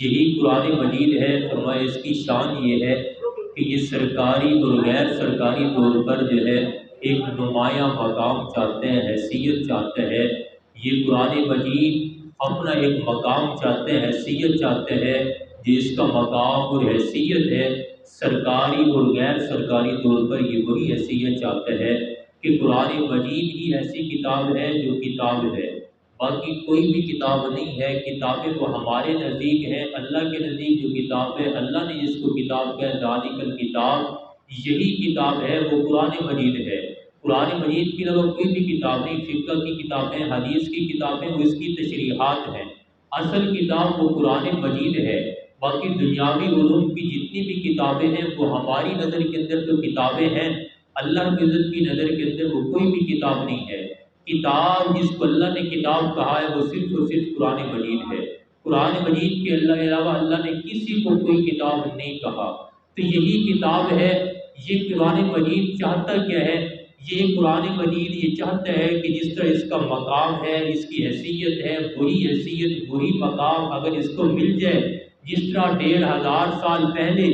یہی قرآن مجید ہے۔ فرمایا اس کی شان یہ ہے کہ یہ سرکاری اور غیر سرکاری طور پر جو ہے ایک نمایاں مقام چاہتے ہیں، حیثیت چاہتے ہیں۔ یہ قرآن مجید اپنا ایک مقام چاہتے ہیں، حیثیت چاہتے ہیں، جس کا مقام اور حیثیت ہے سرکاری اور غیر سرکاری طور پر یہ وہی حیثیت چاہتے ہیں کہ قرآن مجید ہی ایسی کتاب ہے جو کتاب ہے، باقی کوئی بھی کتاب نہیں ہے۔ کتابیں تو ہمارے نزدیک ہیں، اللہ کے نزدیک جو کتاب ہے، اللہ نے جس کو کتاب کہا ذالک الکتاب، یہی کتاب ہے، وہ قرآن مجید ہے۔ قرآن مجید کے علاوہ کوئی بھی کتاب نہیں، فقہ کی کتابیں، حدیث کی کتابیں وہ اس کی تشریحات ہیں، اصل کتاب وہ قرآن مجید ہے۔ باقی دنیاوی علوم کی جتنی بھی کتابیں ہیں وہ ہماری نظر کے اندر تو کتابیں ہیں، اللہ رب العزت کی نظر کے اندر وہ کوئی بھی کتاب نہیں ہے۔ کتاب جس کو اللہ نے کتاب کہا ہے وہ صرف اور صرف قرآن مجید ہے۔ قرآن مجید کے علاوہ اللہ نے کسی کو کوئی کتاب نہیں کہا، تو یہی کتاب ہے۔ یہ قرآن مجید چاہتا کیا ہے؟ یہ قرآن مجید یہ چاہتا ہے کہ جس طرح اس کا مقام ہے، اس کی حیثیت ہے، وہی حیثیت وہی مقام اگر اس کو مل جائے، جس طرح 1500 سال پہلے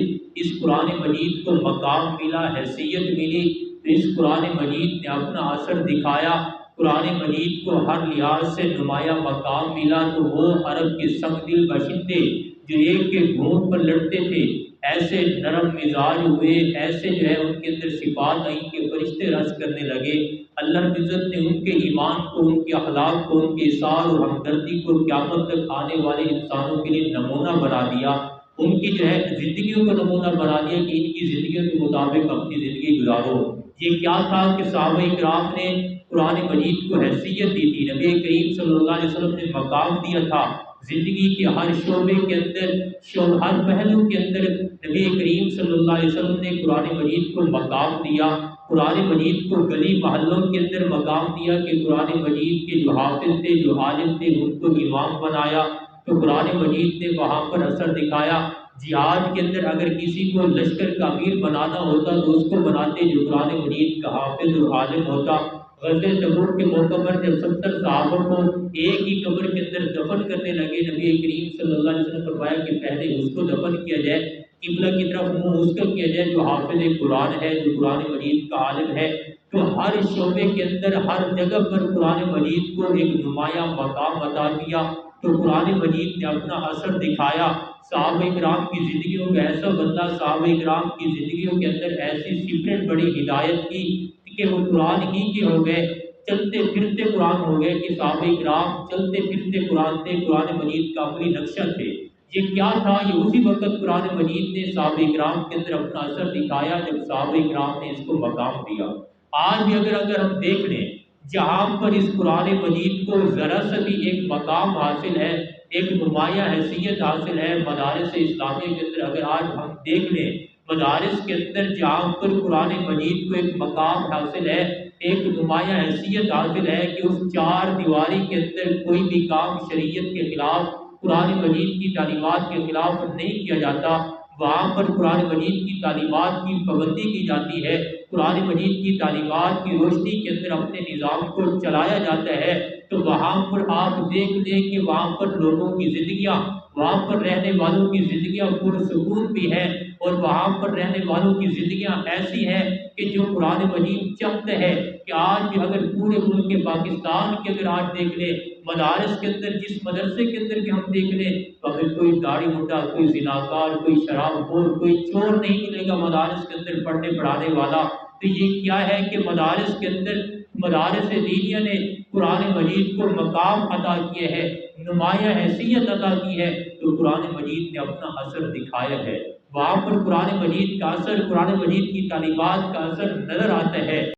اس قرآن مجید کو مقام ملا، حیثیت ملی، تو اس قرآن مجید نے اپنا اثر دکھایا، قرآن مجید کو ہر لحاظ سے نمایاں مقام ملا، تو وہ عرب کے سنگ دل باشندے جو ایک کے گھونٹ پر لڑتے تھے، ایسے نرم مزاج ہوئے، ایسے جو ہے ان کے اندر صفات آئیں کہ فرشتے رس کرنے لگے۔ اللہ رب العزت نے ان کے ایمان کو، ان کے اخلاق کو، ان کے اثار اور ہمدردی کو قیامت تک آنے والے انسانوں کے لیے نمونہ بنا دیا، ان کی جو ہے زندگیوں کو نمونہ بنا دیا کہ ان کی زندگیوں کے مطابق اپنی زندگی گزارو۔ یہ کیا تھا کہ صحابہ کرام نے قرآن مجید کو حیثیت دی تھی، نبی کریم صلی اللہ علیہ وسلم نے مقام دیا تھا، زندگی کے ہر شعبے کے اندر، ہر پہلو کے اندر نبی کریم صلی اللہ علیہ وسلم نے قرآن مجید کو مقام دیا۔ قرآن مجید کو گلی محلوں کے اندر مقام دیا کہ قرآن مجید کے جو حافظ تھے، جو عالم تھے، ان کو امام بنایا، تو قرآن مجید نے وہاں پر اثر دکھایا۔ جہاد کے اندر اگر کسی کو لشکر کا امیر بنانا ہوتا تو اس کو بناتے جو قرآن مجید کا حافظ اور عالم ہوتا۔ غزوہ تبوک کے موقع پر جب 70 صحابہ کو ایک ہی قبر کے اندر دفن کرنے لگے، نبی کریم صلی اللہ علیہ وسلم نے فرمایا کہ پہلے اس کو دفن کیا جائے، قبلہ کی طرف منہ اس کا کیا جائے جو حافظ قرآن ہے، جو قرآن مجید کا عالم ہے۔ تو ہر شعبے کے اندر، ہر جگہ پر قرآن مجید کو ایک نمایاں مقام عطا کیا، تو قرآن مجید نے اپنا اثر دکھایا۔ صحابہ کرام کی زندگیوں کا ایسا بدلا، صحابہ کرام کی زندگیوں کے اندر ایسی سپرٹ بڑی ہدایت کی کہ وہ قرآن ہی کے ہو گئے، چلتے پھرتے قرآن ہو گئے کہ صحابہ کرام چلتے پھرتے قرآن تھے، قرآن مجید کا عملی نقشہ تھے۔ یہ کیا تھا؟ یہ اسی وقت قرآن مجید نے صحابہ کرام کے اندر اپنا اثر دکھایا جب صحابہ کرام نے اس کو مقام دیا۔ آج بھی اگر ہم دیکھ لیں، جہاں پر اس قرآن مجید کو ذرا سا بھی ایک مقام حاصل ہے، ایک نمایاں حیثیت حاصل ہے، مدارس اسلامیہ کے اندر اگر آج ہم دیکھ لیں، مدارس کے اندر جہاں پر قرآن مجید کو ایک مقام حاصل ہے، ایک نمایاں حیثیت حاصل ہے کہ اس چار دیواری کے اندر کوئی بھی کام شریعت کے خلاف، قرآن مجید کی تعلیمات کے خلاف نہیں کیا جاتا، وہاں پر قرآن مجید کی تعلیمات کی پابندی کی جاتی ہے، قرآن مجید کی تعلیمات کی روشنی کے اندر اپنے نظام کو چلایا جاتا ہے، تو وہاں پر آپ دیکھ لیں کہ وہاں پر لوگوں کی زندگیاں، وہاں پر رہنے والوں کی زندگیاں پرسکون بھی ہیں، اور وہاں پر رہنے والوں کی زندگیاں ایسی ہیں کہ جو قرآن مجید چاہتے ہیں کہ آج بھی اگر پورے ملک پاکستان کے اگر آج دیکھ لیں، مدارس کے اندر جس مدرسے کے اندر کہ ہم دیکھ لیں، تو اگر کوئی داڑھی مڈا، کوئی زناکار، کوئی شراب خور، کوئی چور نہیں ملے گا مدارس کے اندر پڑھنے پڑھانے والا۔ تو یہ کیا ہے کہ مدارس کے اندر مدارس دینیہ نے قرآن مجید کو مقام عطا کیا ہے، نمایاں حیثیت عطا کی ہے، تو قرآن مجید نے اپنا اثر دکھایا ہے۔ وہاں پر قرآن مجید کا اثر، قرآن مجید کی تعلیمات کا اثر نظر آتا ہے۔